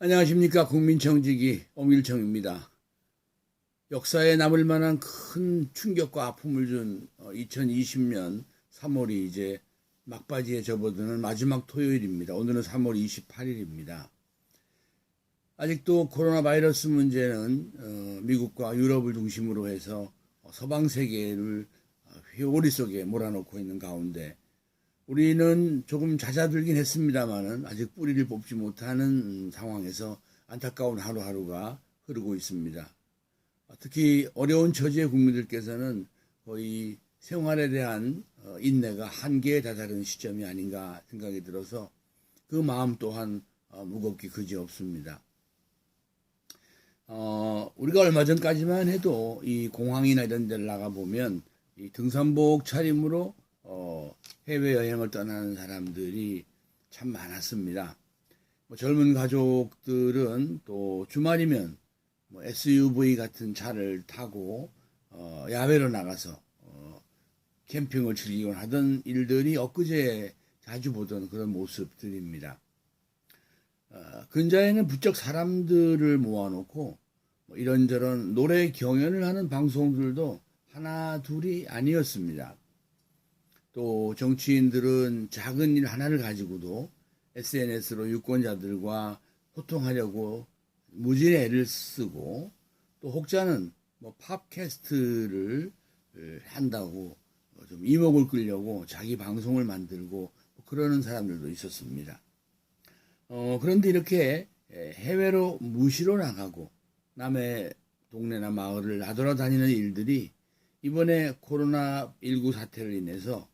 안녕하십니까. 국민청지기 엄일청입니다. 역사에 남을 만한 큰 충격과 아픔을 준 2020년 3월이 이제 막바지에 접어드는 마지막 토요일입니다. 오늘은 3월 28일입니다. 아직도 코로나 바이러스 문제는 미국과 유럽을 중심으로 해서 서방 세계를 회오리 속에 몰아넣고 있는 가운데 우리는 조금 잦아들긴 했습니다만은 아직 뿌리를 뽑지 못하는 상황에서 안타까운 하루하루가 흐르고 있습니다. 특히 어려운 처지의 국민들께서는 거의 생활에 대한 인내가 한계에 다다른 시점이 아닌가 생각이 들어서 그 마음 또한 무겁기 그지없습니다. 우리가 얼마 전까지만 해도 이 공항이나 이런 데를 나가보면 이 등산복 차림으로 해외여행을 떠나는 사람들이 참 많았습니다. 젊은 가족들은 또 주말이면 SUV 같은 차를 타고 야외로 나가서 캠핑을 즐기곤 하던 일들이 엊그제 자주 보던 그런 모습들입니다. 근자에는 부쩍 사람들을 모아놓고 이런저런 노래 경연을 하는 방송들도 하나 둘이 아니었습니다. 또 정치인들은 작은 일 하나를 가지고도 SNS로 유권자들과 소통하려고 무진의 애를 쓰고 또 혹자는 팟캐스트를 한다고 좀 이목을 끌려고 자기 방송을 만들고 그러는 사람들도 있었습니다. 그런데 이렇게 해외로 무시로 나가고 남의 동네나 마을을 나돌아다니는 일들이 이번에 코로나19 사태를 인해서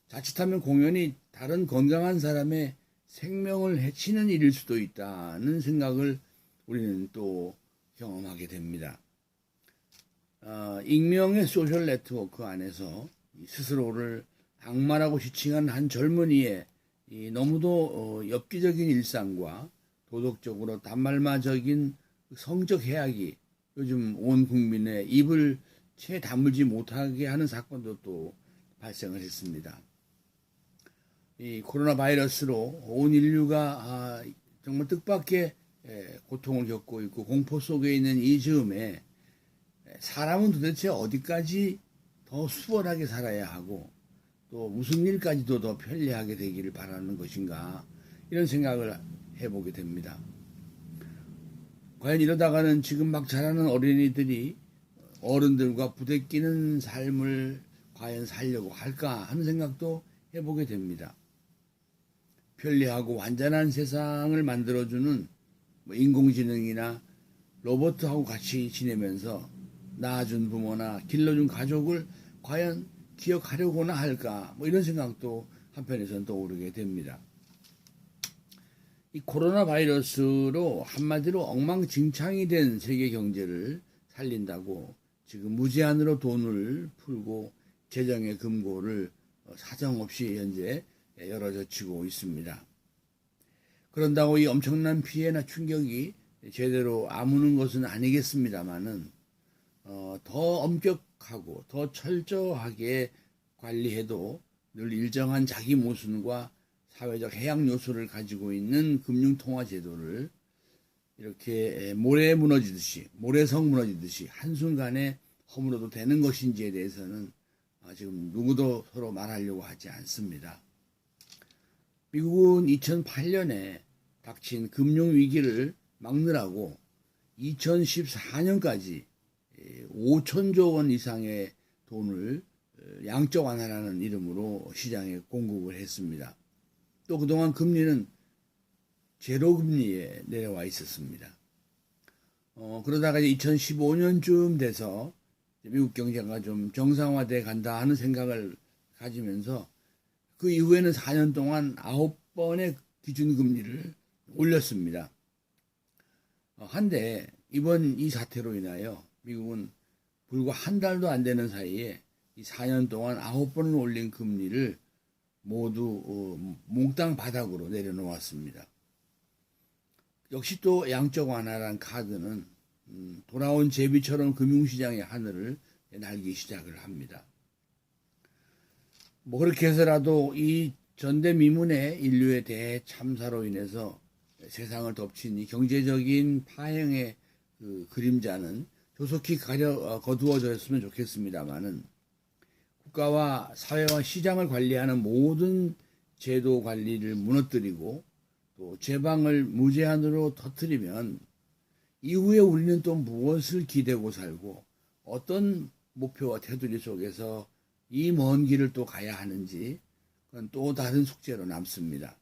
자칫하면 공연이 다른 건강한 사람의 생명을 해치는 일일 수도 있다는 생각을 우리는 또 경험하게 됩니다. 익명의 소셜 네트워크 안에서 스스로를 악마라고 지칭한 한 젊은이의 너무도 엽기적인 일상과 도덕적으로 단말마적인 성적 해악이 요즘 온 국민의 입을 채 다물지 못하게 하는 사건도 또 발생을 했습니다. 이 코로나 바이러스로 온 인류가 정말 뜻밖의 고통을 겪고 있고 공포 속에 있는 이 즈음에 사람은 도대체 어디까지 더 수월하게 살아야 하고 또 무슨 일까지도 더 편리하게 되기를 바라는 것인가 이런 생각을 해보게 됩니다. 과연 이러다가는 지금 막 자라는 어린이들이 어른들과 부대끼는 삶을 과연 살려고 할까 하는 생각도 해보게 됩니다. 편리하고 완전한 세상을 만들어주는 인공지능이나 로봇하고 같이 지내면서 낳아준 부모나 길러준 가족을 과연 기억하려고나 할까 이런 생각도 한편에서는 떠오르게 됩니다. 이 코로나 바이러스로 한마디로 엉망진창이 된 세계 경제를 살린다고 지금 무제한으로 돈을 풀고 재정의 금고를 사정없이 현재 열어젖히고 있습니다. 그런다고 이 엄청난 피해나 충격이 제대로 아무는 것은 아니겠습니다만은 더 엄격하고 더 철저하게 관리해도 늘 일정한 자기 모순과 사회적 해양 요소를 가지고 있는 금융통화제도를 이렇게 모래성 무너지듯이 한순간에 허물어도 되는 것인지에 대해서는 지금 누구도 서로 말하려고 하지 않습니다. 미국은 2008년에 닥친 금융위기를 막느라고 2014년까지 5천조 원 이상의 돈을 양적 완화라는 이름으로 시장에 공급을 했습니다. 또 그동안 금리는 제로 금리에 내려와 있었습니다. 그러다가 2015년쯤 돼서 미국 경제가 좀 정상화돼 간다 하는 생각을 가지면서 그 이후에는 4년 동안 9번의 기준금리를 올렸습니다. 한데 이번 이 사태로 인하여 미국은 불과 한 달도 안 되는 사이에 이 4년 동안 9번을 올린 금리를 모두 몽땅 바닥으로 내려놓았습니다. 역시 또 양적 완화란 카드는 돌아온 제비처럼 금융시장의 하늘을 날기 시작을 합니다. 그렇게 해서라도 이 전대미문의 인류의 대참사로 인해서 세상을 덮친 이 경제적인 파행의 그 그림자는 조속히 거두어졌으면 좋겠습니다만은 국가와 사회와 시장을 관리하는 모든 제도 관리를 무너뜨리고 또 제방을 무제한으로 터뜨리면 이후에 우리는 또 무엇을 기대고 살고 어떤 목표와 테두리 속에서 이 먼 길을 또 가야 하는지 그건 또 다른 숙제로 남습니다.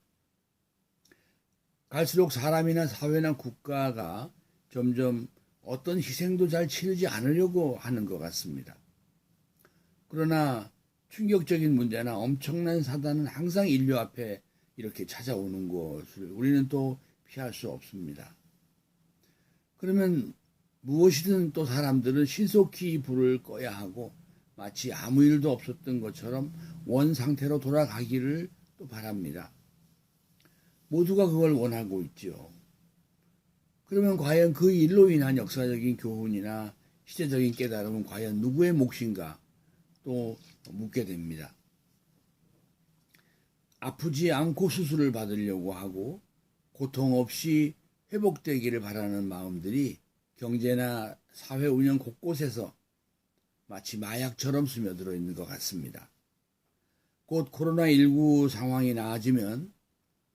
갈수록 사람이나 사회나 국가가 점점 어떤 희생도 잘 치르지 않으려고 하는 것 같습니다. 그러나 충격적인 문제나 엄청난 사단은 항상 인류 앞에 이렇게 찾아오는 것을 우리는 또 피할 수 없습니다. 그러면 무엇이든 또 사람들은 신속히 불을 꺼야 하고 마치 아무 일도 없었던 것처럼 원 상태로 돌아가기를 또 바랍니다. 모두가 그걸 원하고 있죠. 그러면 과연 그 일로 인한 역사적인 교훈이나 시대적인 깨달음은 과연 누구의 몫인가 또 묻게 됩니다. 아프지 않고 수술을 받으려고 하고 고통 없이 회복되기를 바라는 마음들이 경제나 사회 운영 곳곳에서 마치 마약처럼 스며들어 있는 것 같습니다. 곧 코로나19 상황이 나아지면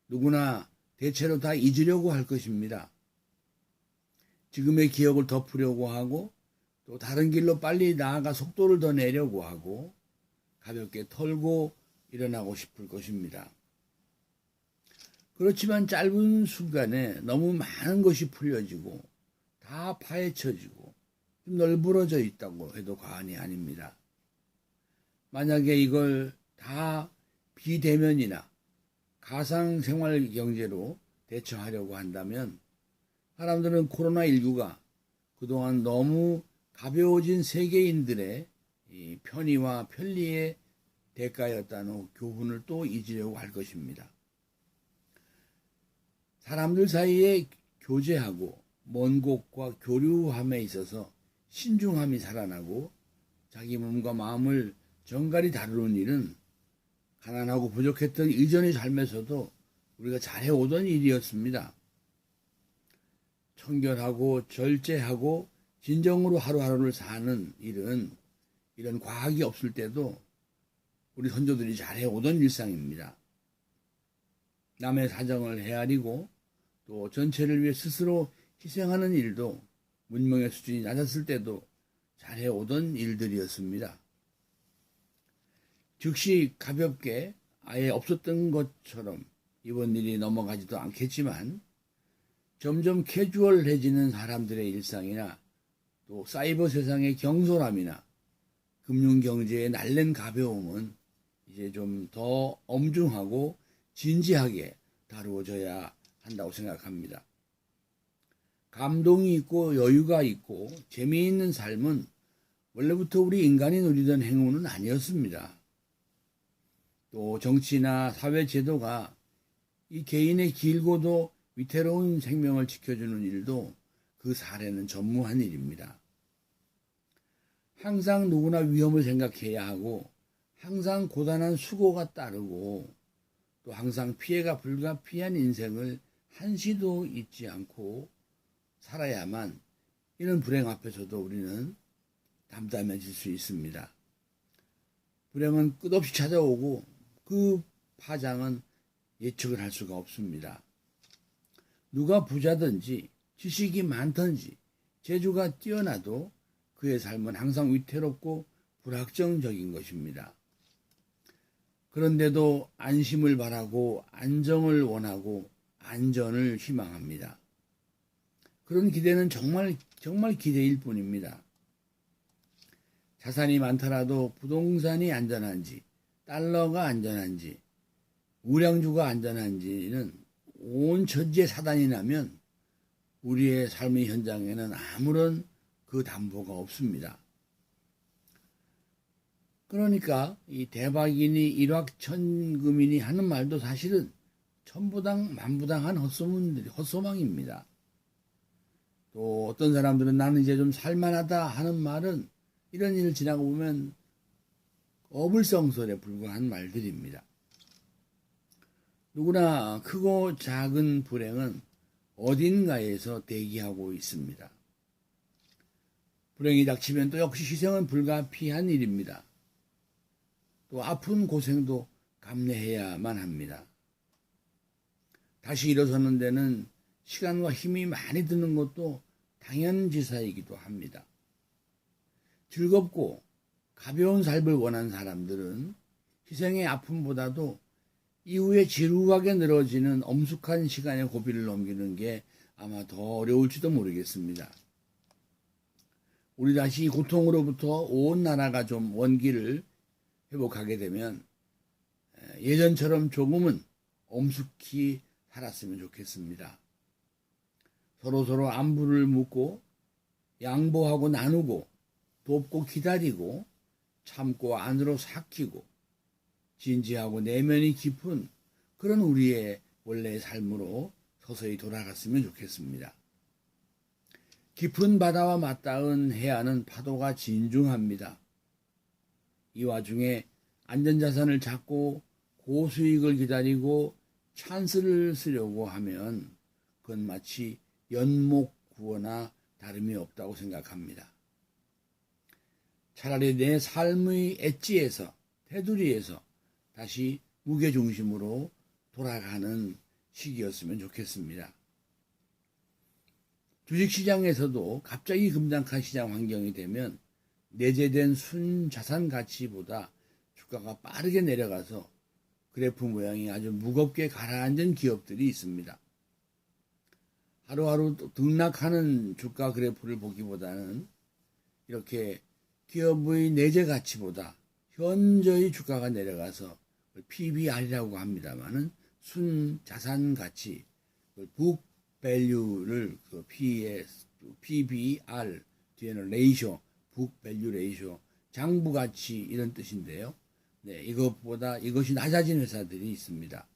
누구나 대체로 다 잊으려고 할 것입니다. 지금의 기억을 덮으려고 하고 또 다른 길로 빨리 나아가 속도를 더 내려고 하고 가볍게 털고 일어나고 싶을 것입니다. 그렇지만 짧은 순간에 너무 많은 것이 풀려지고 다 파헤쳐지고 좀 널브러져 있다고 해도 과언이 아닙니다. 만약에 이걸 다 비대면이나 가상 생활 경제로 대처하려고 한다면 사람들은 코로나19가 그동안 너무 가벼워진 세계인들의 이 편의와 편리의 대가였다는 교훈을 또 잊으려고 할 것입니다. 사람들 사이에 교제하고 먼 곳과 교류함에 있어서 신중함이 살아나고 자기 몸과 마음을 정갈히 다루는 일은 가난하고 부족했던 이전의 삶에서도 우리가 잘해오던 일이었습니다. 청결하고 절제하고 진정으로 하루하루를 사는 일은 이런 과학이 없을 때도 우리 선조들이 잘해오던 일상입니다. 남의 사정을 헤아리고 또 전체를 위해 스스로 희생하는 일도 문명의 수준이 낮았을 때도 잘해오던 일들이었습니다. 즉시 가볍게 아예 없었던 것처럼 이번 일이 넘어가지도 않겠지만 점점 캐주얼해지는 사람들의 일상이나 또 사이버 세상의 경솔함이나 금융경제의 날랜 가벼움은 이제 좀 더 엄중하고 진지하게 다루어져야 한다고 생각합니다. 감동이 있고 여유가 있고 재미있는 삶은 원래부터 우리 인간이 누리던 행운은 아니었습니다. 또 정치나 사회 제도가 이 개인의 길고도 위태로운 생명을 지켜주는 일도 그 사례는 전무한 일입니다. 항상 누구나 위험을 생각해야 하고 항상 고단한 수고가 따르고 또 항상 피해가 불가피한 인생을 한시도 잊지 않고 살아야만 이런 불행 앞에서도 우리는 담담해질 수 있습니다. 불행은 끝없이 찾아오고 그 파장은 예측을 할 수가 없습니다. 누가 부자든지 지식이 많든지 재주가 뛰어나도 그의 삶은 항상 위태롭고 불확정적인 것입니다. 그런데도 안심을 바라고 안정을 원하고 안전을 희망합니다. 그런 기대는 정말 기대일 뿐입니다. 자산이 많더라도 부동산이 안전한지 달러가 안전한지 우량주가 안전한지는 온 천지에 사단이 나면 우리의 삶의 현장에는 아무런 그 담보가 없습니다. 그러니까 이 대박이니 일확천금이니 하는 말도 사실은 천부당 만부당한 헛소망입니다. 또 어떤 사람들은 나는 이제 좀 살만하다 하는 말은 이런 일을 지나고 보면 어불성설에 불과한 말들입니다. 누구나 크고 작은 불행은 어딘가에서 대기하고 있습니다. 불행이 닥치면 또 역시 희생은 불가피한 일입니다. 또 아픈 고생도 감내해야만 합니다. 다시 일어서는 데는 시간과 힘이 많이 드는 것도 당연지사이기도 합니다. 즐겁고 가벼운 삶을 원하는 사람들은 희생의 아픔보다도 이후에 지루하게 늘어지는 엄숙한 시간의 고비를 넘기는 게 아마 더 어려울지도 모르겠습니다. 우리 다시 고통으로부터 온 나라가 좀 원기를 회복하게 되면 예전처럼 조금은 엄숙히 살았으면 좋겠습니다. 서로서로 안부를 묻고 양보하고 나누고 돕고 기다리고 참고 안으로 삭히고 진지하고 내면이 깊은 그런 우리의 원래의 삶으로 서서히 돌아갔으면 좋겠습니다. 깊은 바다와 맞닿은 해안은 파도가 진중합니다. 이 와중에 안전자산을 찾고 고수익을 기다리고 찬스를 쓰려고 하면 그건 마치 연목구어나 다름이 없다고 생각합니다. 차라리 내 삶의 엣지에서 테두리에서 다시 무게중심으로 돌아가는 시기였으면 좋겠습니다. 주식시장에서도 갑자기 급락한 시장 환경이 되면 내재된 순자산 가치보다 주가가 빠르게 내려가서 그래프 모양이 아주 무겁게 가라앉은 기업들이 있습니다. 하루하루 등락하는 주가 그래프를 보기보다는 이렇게 기업의 내재 가치보다 현저히 주가가 내려가서 PBR이라고 합니다만은 순자산 가치, 북 밸류를 그 PBR 뒤에는 레이쇼, 북 밸류 레이쇼, 장부 가치 이런 뜻인데요. 네, 이것보다 이것이 낮아진 회사들이 있습니다.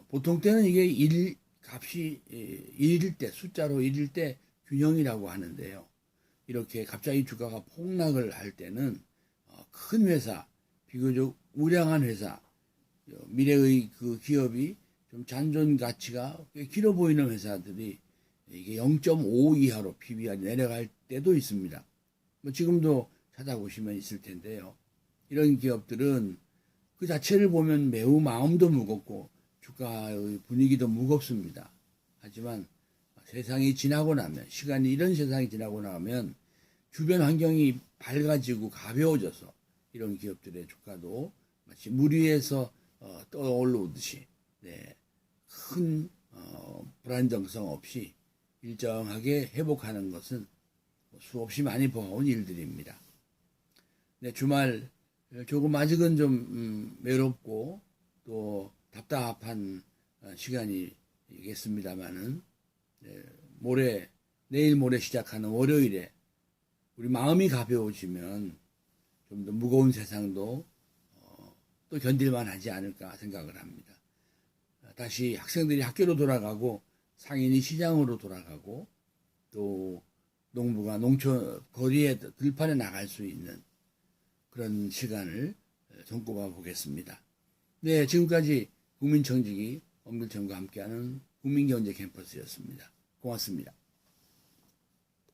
보통 때는 이게 값이 1일 때, 숫자로 1일 때 균형이라고 하는데요. 이렇게 갑자기 주가가 폭락을 할 때는 큰 회사, 비교적 우량한 회사, 미래의 그 기업이 좀 잔존 가치가 꽤 길어 보이는 회사들이 이게 0.5 이하로 PBR이 내려갈 때도 있습니다. 뭐 지금도 찾아보시면 있을 텐데요. 이런 기업들은 그 자체를 보면 매우 마음도 무겁고 주가의 분위기도 무겁습니다. 하지만 세상이 지나고 나면, 이런 세상이 지나고 나면 주변 환경이 밝아지고 가벼워져서 이런 기업들의 주가도 마치 물 위에서 떠올르듯이 큰 불안정성 없이 일정하게 회복하는 것은 수없이 많이 보아온 일들입니다. 주말 조금 아직은 좀 외롭고 또 답답한 시간이겠습니다만은 내일 모레 시작하는 월요일에 우리 마음이 가벼워지면 좀 더 무거운 세상도 또 견딜만 하지 않을까 생각을 합니다. 다시 학생들이 학교로 돌아가고 상인이 시장으로 돌아가고 또 농부가 농촌 거리에 들판에 나갈 수 있는 그런 시간을 손꼽아 보겠습니다. 네, 지금까지 국민청지기 엄길천과 함께하는 국민경제 캠퍼스였습니다. 고맙습니다.